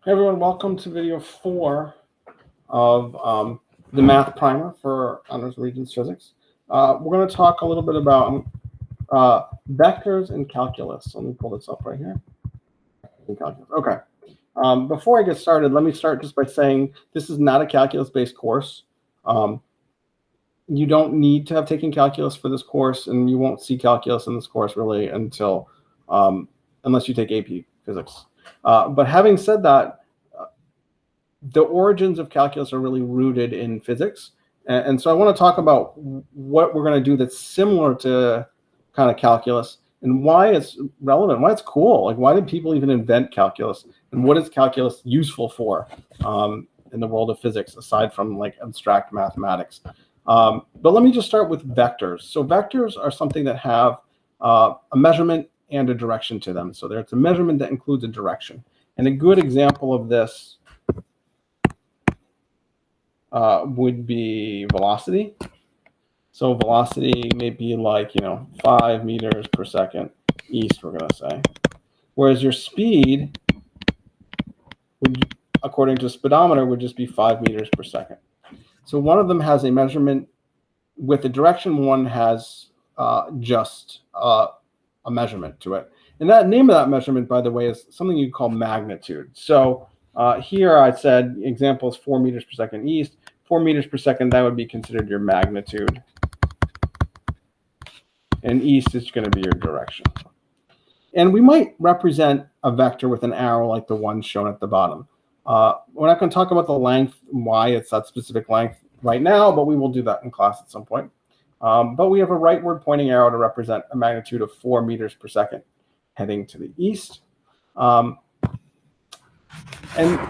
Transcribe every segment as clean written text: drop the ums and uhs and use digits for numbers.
Hey everyone, welcome to video 4 of the math primer for Honors Regents Physics. We're going to talk a little bit about vectors and calculus. Let me pull this up right here. Okay. Before I get started, let me start just by saying this is not a calculus-based course. You don't need to have taken calculus for this course, and you won't see calculus in this course really until unless you take AP Physics. But having said that, the origins of calculus are really rooted in physics. And so I want to talk about what we're going to do that's similar to kind of calculus and why it's relevant, why it's cool. Like, why did people even invent calculus? And what is calculus useful for in the world of physics, aside from like abstract mathematics? But let me just start with vectors. So vectors are something that have a measurement and a direction to them. So there's a measurement that includes a direction. And a good example of this would be velocity. So velocity may be like, 5 meters per second east, we're going to say. Whereas your speed, would, according to speedometer, would just be 5 meters per second. So one of them has a measurement with the direction, one has just a measurement to it. And that name of that measurement, by the way, is something you call magnitude. So here I said example is 4 meters per second east. 4 meters per second, that would be considered your magnitude. And east is going to be your direction. And we might represent a vector with an arrow like the one shown at the bottom. We're not going to talk about the length, why it's that specific length right now, but we will do that in class at some point. But we have a rightward pointing arrow to represent a magnitude of 4 meters per second heading to the east. And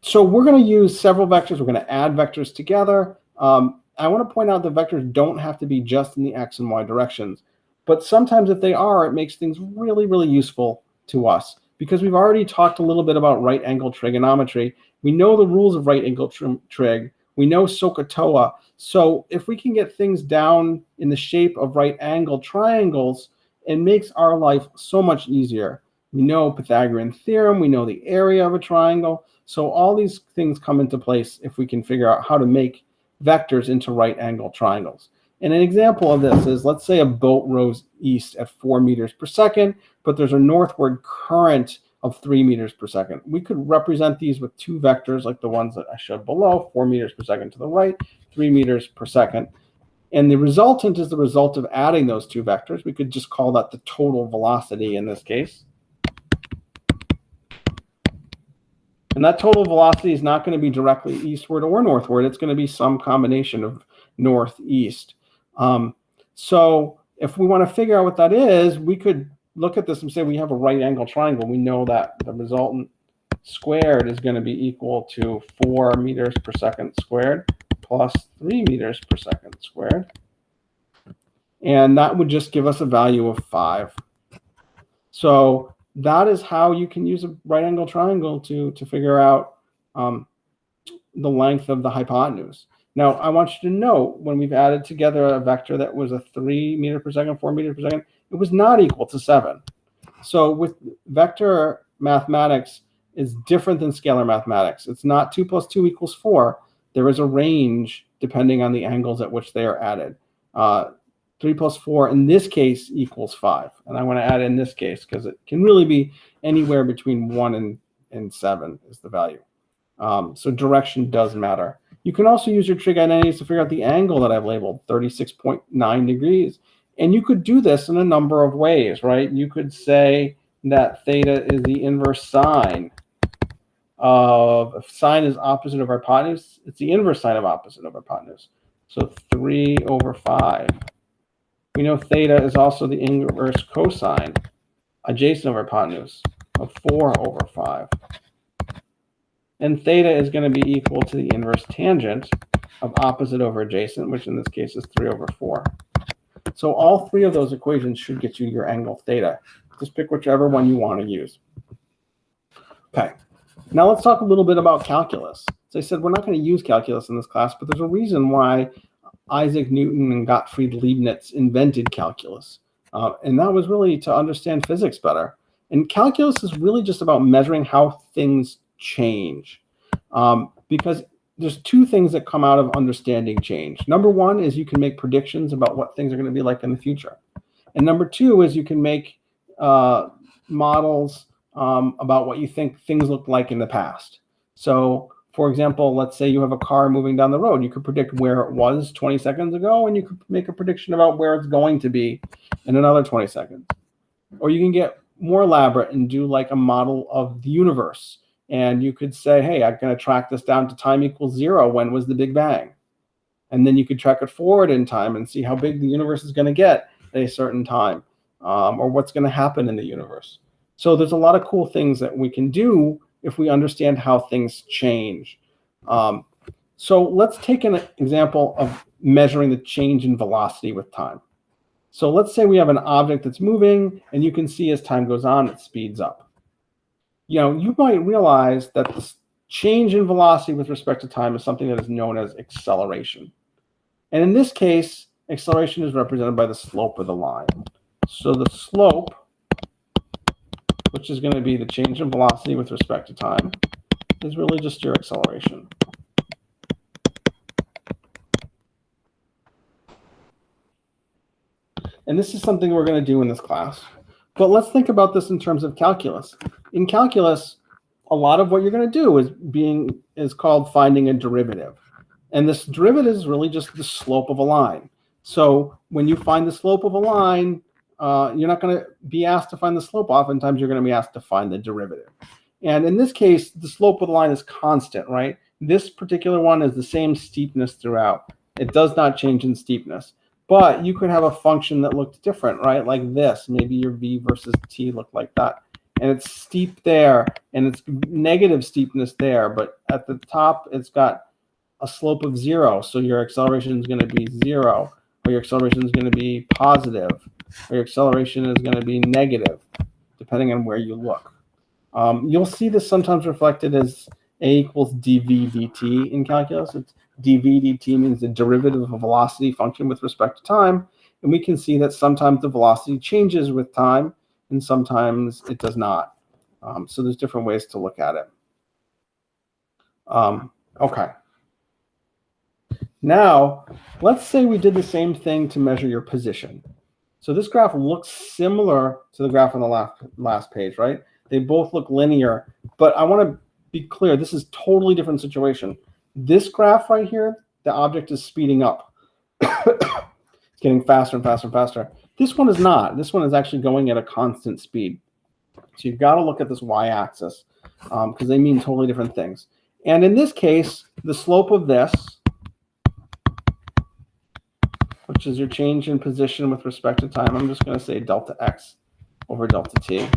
so we're going to use several vectors. We're going to add vectors together. I want to point out that vectors don't have to be just in the x and y directions. But sometimes if they are, it makes things really, really useful to us. Because we've already talked a little bit about right angle trigonometry. We know the rules of right angle trig. We know SOHCAHTOA. So if we can get things down in the shape of right angle triangles, it makes our life so much easier. We know Pythagorean theorem. We know the area of a triangle. So all these things come into place if we can figure out how to make vectors into right angle triangles. And an example of this is, let's say a boat rows east at 4 meters per second, but there's a northward current of 3 meters per second. We could represent these with two vectors like the ones that I showed below, 4 meters per second to the right, 3 meters per second. And the resultant is the result of adding those two vectors. We could just call that the total velocity in this case. And that total velocity is not going to be directly eastward or northward. It's going to be some combination of northeast. So if we want to figure out what that is, we could look at this and say we have a right angle triangle. We know that the resultant squared is going to be equal to 4 meters per second squared plus 3 meters per second squared. And that would just give us a value of 5. So that is how you can use a right angle triangle to figure out the length of the hypotenuse. Now, I want you to note when we've added together a vector that was a 3 meter per second, 4 meters per second, it was not equal to 7. So with vector mathematics is different than scalar mathematics. It's not 2 plus 2 equals 4. There is a range depending on the angles at which they are added. 3 plus 4 in this case equals 5. And I want to add in this case because it can really be anywhere between 1 and 7 is the value. So direction does matter. You can also use your trig identities to figure out the angle that I've labeled, 36.9 degrees. And you could do this in a number of ways, right? You could say that theta is the inverse sine of, if sine is opposite of our hypotenuse, it's the inverse sine of opposite of our hypotenuse. So 3 over 5. We know theta is also the inverse cosine adjacent of our hypotenuse of 4 over 5. And theta is going to be equal to the inverse tangent of opposite over adjacent, which in this case is 3 over 4. So all three of those equations should get you your angle theta. Just pick whichever one you want to use. Okay, now let's talk a little bit about calculus. As I said, we're not going to use calculus in this class, but there's a reason why Isaac Newton and Gottfried Leibniz invented calculus. And that was really to understand physics better. And calculus is really just about measuring how things change. Because there's two things that come out of understanding change. Number one is you can make predictions about what things are going to be like in the future. And number two is you can make models about what you think things look like in the past. So, for example, let's say you have a car moving down the road. You could predict where it was 20 seconds ago, and you could make a prediction about where it's going to be in another 20 seconds. Or you can get more elaborate and do like a model of the universe. And you could say, hey, I'm going to track this down to time equals 0. When was the Big Bang? And then you could track it forward in time and see how big the universe is going to get at a certain time, or what's going to happen in the universe. So there's a lot of cool things that we can do if we understand how things change. So let's take an example of measuring the change in velocity with time. So let's say we have an object that's moving, and you can see as time goes on, it speeds up. You might realize that the change in velocity with respect to time is something that is known as acceleration. And in this case, acceleration is represented by the slope of the line. So the slope, which is going to be the change in velocity with respect to time, is really just your acceleration. And this is something we're going to do in this class. But let's think about this in terms of calculus. In calculus, a lot of what you're going to do is called finding a derivative. And this derivative is really just the slope of a line. So when you find the slope of a line, you're not going to be asked to find the slope. Oftentimes, you're going to be asked to find the derivative. And in this case, the slope of the line is constant, right? This particular one is the same steepness throughout. It does not change in steepness. But you could have a function that looked different, right? Like this. Maybe your v versus t looked like that. And it's steep there, and it's negative steepness there. But at the top, it's got a slope of 0. So your acceleration is going to be 0. Or your acceleration is going to be positive. Or your acceleration is going to be negative, depending on where you look. You'll see this sometimes reflected as a equals dv dt in calculus. It's dv dt means the derivative of a velocity function with respect to time. And we can see that sometimes the velocity changes with time, and sometimes it does not. So there's different ways to look at it. Okay. Now, let's say we did the same thing to measure your position. So this graph looks similar to the graph on the last page, right? They both look linear, but I want to be clear, this is totally different situation. This graph right here, the object is speeding up. It's getting faster and faster and faster. This one is not. This one is actually going at a constant speed. So you've got to look at this y-axis because they mean totally different things. And in this case, the slope of this, which is your change in position with respect to time, I'm just going to say delta x over delta t.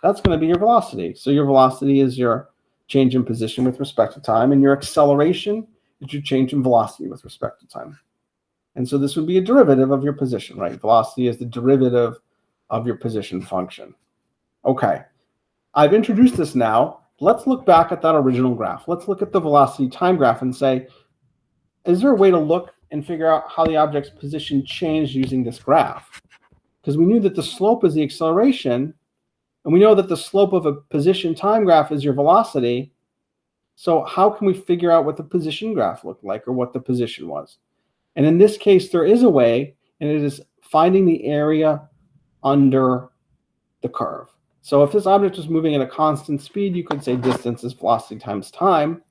That's going to be your velocity. So your velocity is your change in position with respect to time, and your acceleration is your change in velocity with respect to time. And so this would be a derivative of your position, right? Velocity is the derivative of your position function. Okay, I've introduced this now. Let's look back at that original graph. Let's look at the velocity time graph and say, is there a way to look and figure out how the object's position changed using this graph? Because we knew that the slope is the acceleration, and we know that the slope of a position time graph is your velocity. So how can we figure out what the position graph looked like or what the position was? And in this case, there is a way, and it is finding the area under the curve. So if this object was moving at a constant speed, you could say distance is velocity times time,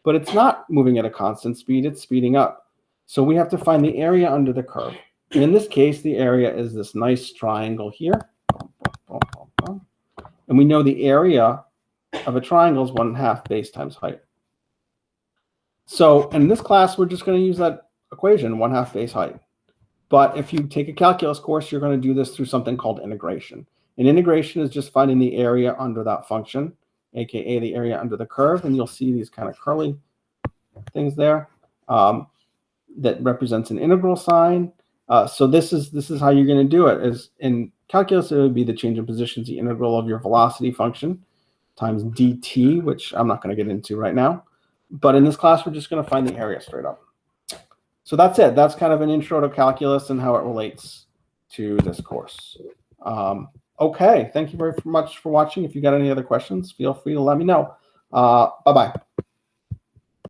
but it's not moving at a constant speed, it's speeding up. So we have to find the area under the curve. And in this case, the area is this nice triangle here. And we know the area of a triangle is 1/2 base times height. So in this class, we're just going to use that equation, 1/2 base height. But if you take a calculus course, you're going to do this through something called integration. And integration is just finding the area under that function, aka the area under the curve. And you'll see these kind of curly things there that represents an integral sign. So this is how you're going to do it. Is in calculus, it would be the change in position, the integral of your velocity function times dt, which I'm not going to get into right now. But in this class, we're just going to find the area straight up. So that's it. That's kind of an intro to calculus and how it relates to this course. Okay, thank you very much for watching. If you got any other questions, feel free to let me know. Bye-bye.